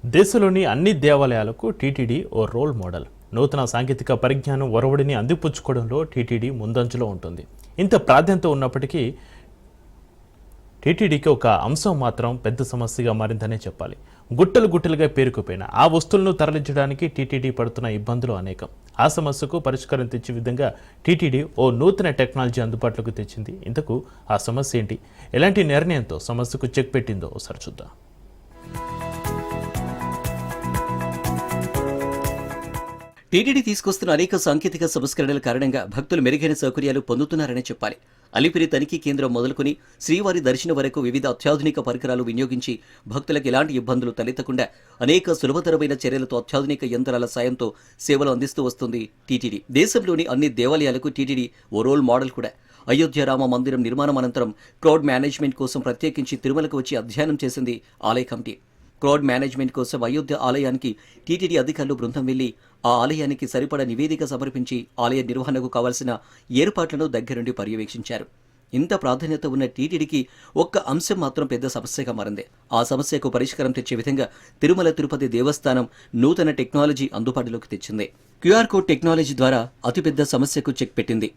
దేశంలోని అన్ని దేవాలయాలకు టీటీడీ ఓ రోల్ మోడల్. నూతన సాంకేతిక పరిజ్ఞానం ఒరవడిని అందిపుచ్చుకోవడంలో టీటీడీ ముందంజలో ఉంటుంది. ఇంత ప్రాధాన్యత ఉన్నప్పటికీ టీటీడీకి ఒక అంశం మాత్రం పెద్ద సమస్యగా మారిందనే చెప్పాలి. గుట్టలుగా పేరుకుపోయిన ఆ వస్తువులను తరలించడానికి టీటీడీ పడుతున్న ఇబ్బందులు అనేకం. ఆ సమస్యకు పరిష్కారం తెచ్చే విధంగా టీటీడీ ఓ నూతన టెక్నాలజీ అందుబాటులోకి తెచ్చింది. ఇంతకు ఆ సమస్య ఏంటి, ఎలాంటి నిర్ణయంతో సమస్యకు చెక్ పెట్టిందో ఒకసారి చూద్దాం. టీటీడీ తీసుకొస్తున్న అనేక సాంకేతిక సంస్కరణల కారణంగా భక్తులు మెరుగైన సౌకర్యాలు పొందుతున్నారనే చెప్పాలి. అలిపిరి తనిఖీ కేంద్రం మొదలుకొని శ్రీవారి దర్శనం వరకు వివిధ అత్యాధునిక పరికరాలు వినియోగించి భక్తులకు ఎలాంటి ఇబ్బందులు తలెత్తకుండా అనేక సులభతరమైన చర్యలతో అత్యాధునిక యంత్రాల సాయంతో సేవలు అందిస్తూ వస్తుంది టీటీడీ. దేశంలోని అన్ని దేవాలయాలకు టీటీడీ ఓ రోల్ మోడల్ కూడా. అయోధ్య రామ మందిరం నిర్మాణం అనంతరం క్రౌడ్ మేనేజ్మెంట్ కోసం ప్రత్యేకించి తిరుమలకు వచ్చి అధ్యయనం చేసింది ఆలయ కమిటీ. క్రౌడ్ మేనేజ్మెంట్ కోసం అయోధ్య ఆలయానికి టీటీడీ అధికారులు బృందం వెళ్లి ఆ ఆలయానికి సరిపడా నివేదిక సమర్పించి ఆలయ నిర్వహణకు కావాల్సిన ఏర్పాట్లను దగ్గరుండి పర్యవేక్షించారు. ఇంత ప్రాధాన్యత ఉన్న టీటీడీకి ఒక్క అంశం మాత్రం పెద్ద సమస్యగా మారింది. ఆ సమస్యకు పరిష్కారం తెచ్చే విధంగా తిరుమల తిరుపతి దేవస్థానం నూతన టెక్నాలజీ అందుబాటులోకి తెచ్చింది. క్యూఆర్ కోడ్ టెక్నాలజీ ద్వారా అతిపెద్ద సమస్యకు చెక్ పెట్టింది.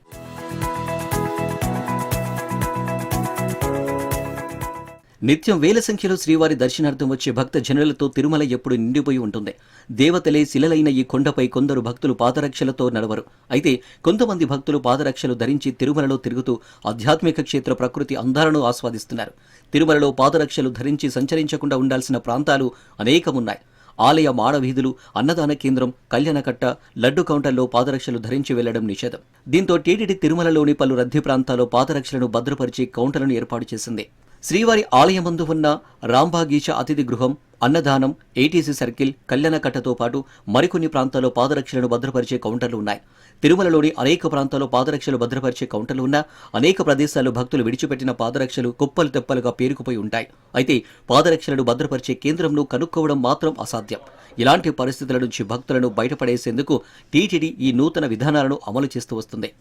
నిత్యం వేల సంఖ్యలో శ్రీవారి దర్శనార్థం వచ్చే భక్త జనులతో తిరుమల ఎప్పుడు నిండిపోయి ఉంటుంది. దేవతలే శిలలైన ఈ కొండపై కొందరు భక్తులు పాదరక్షలతో నడవరు. అయితే కొంతమంది భక్తులు పాదరక్షలు ధరించి తిరుమలలో తిరుగుతూ ఆధ్యాత్మిక క్షేత్ర ప్రకృతి అందాలను ఆస్వాదిస్తున్నారు. తిరుమలలో పాదరక్షలు ధరించి సంచరించకుండా ఉండాల్సిన ప్రాంతాలు అనేకమున్నాయి. ఆలయ మాడవీధులు, అన్నదాన కేంద్రం, కళ్యాణకట్ట, లడ్డు కౌంటర్లో పాదరక్షలు ధరించి వెళ్లడం నిషేధం. దీంతో టీటీడీ తిరుమలలోని పలు రద్దీ ప్రాంతాల్లో పాదరక్షలను భద్రపరిచి కౌంటర్లను ఏర్పాటు చేసింది. శ్రీవారి ఆలయం ముందు ఉన్న రాంబాగీచ అతిథి గృహం, అన్నదానం, ఏటీసీ సర్కిల్, కళ్యాణకట్టతో పాటు మరికొన్ని ప్రాంతాల్లో పాదరక్షలను భద్రపరిచే కౌంటర్లు ఉన్నాయి. తిరుమలలోని అనేక ప్రాంతాల్లో పాదరక్షలు భద్రపరిచే కౌంటర్లు ఉన్నా అనేక ప్రదేశాల్లో భక్తులు విడిచిపెట్టిన పాదరక్షలు కుప్పలు తెప్పలుగా పేరుకుపోయి ఉంటాయి. అయితే పాదరక్షలను భద్రపరిచే కేంద్రంను కనుక్కోవడం మాత్రం అసాధ్యం. ఇలాంటి పరిస్థితుల నుంచి భక్తులను బయటపడేసేందుకు టీటీడీ ఈ నూతన విధానాలను అమలు చేస్తూ వస్తుంది.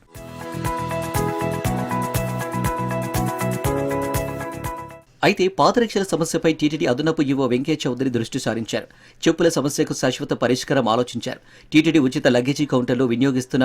అయితే పాదరక్షల సమస్యపై టీటీడీ అదనపు ఈవో వెంకయ్య చౌదరి దృష్టి సారించారు. చెప్పుల సమస్యకు శాశ్వత పరిష్కారం ఆలోచించారు. టీటీడీ ఉచిత లగేజీ కౌంటర్లు వినియోగిస్తున్న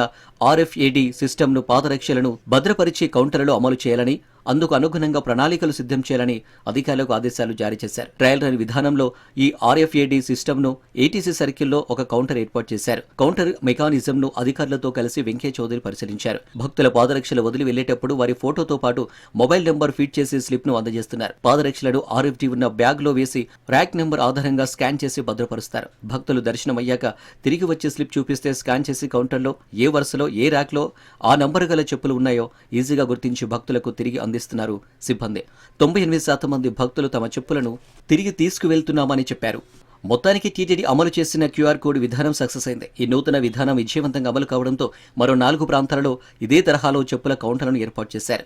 RFID సిస్టమ్ను పాదరక్షలను భద్రపరిచే కౌంటర్లలో అమలు చేయాలని, అందుకు అనుగుణంగా ప్రణాళికలు సిద్ధం చేయాలని అధికారులకు ఆదేశాలు జారీ చేశారు. ట్రయల్ రన్ విధానంలో ఈ RFID సిస్టమ్ను ఏటీసీ సర్కిల్లో ఒక కౌంటర్ ఏర్పాటు చేశారు. కౌంటర్ మెకానిజంను అధికారులతో కలిసి వెంకయ్య చౌదరి పరిశీలించారు. భక్తుల పాదరక్షలు వదిలి వెళ్లేటప్పుడు వారి ఫోటోతో పాటు మొబైల్ నెంబర్ ఫీడ్ చేసి స్లిప్ను అందజేస్తున్నారు. పాదరక్షలను RFID ఉన్న బ్యాగ్లో వేసి ర్యాక్ నెంబర్ ఆధారంగా స్కాన్ చేసి భద్రపరుస్తారు. భక్తులు దర్శనమయ్యాక తిరిగి వచ్చే స్లిప్ చూపిస్తే స్కాన్ చేసి కౌంటర్లో ఏ వరుసలో ఏ ర్యాక్లో ఆ నంబరు గల చెప్పులు ఉన్నాయో ఈజీగా గుర్తించి భక్తులకు తిరిగి అందిస్తున్నారు సిబ్బంది. 98% మంది భక్తులు తమ చెప్పులను తిరిగి తీసుకువెళ్తున్నామని చెప్పారు. మొత్తానికి టీటీడీ అమలు చేసిన క్యూఆర్ కోడ్ విధానం సక్సెస్ అయింది. ఈ నూతన విధానం విజయవంతంగా అమలు కావడంతో మరో 4 ప్రాంతాలలో ఇదే తరహాలో చెప్పుల కౌంటర్లను ఏర్పాటు చేశారు.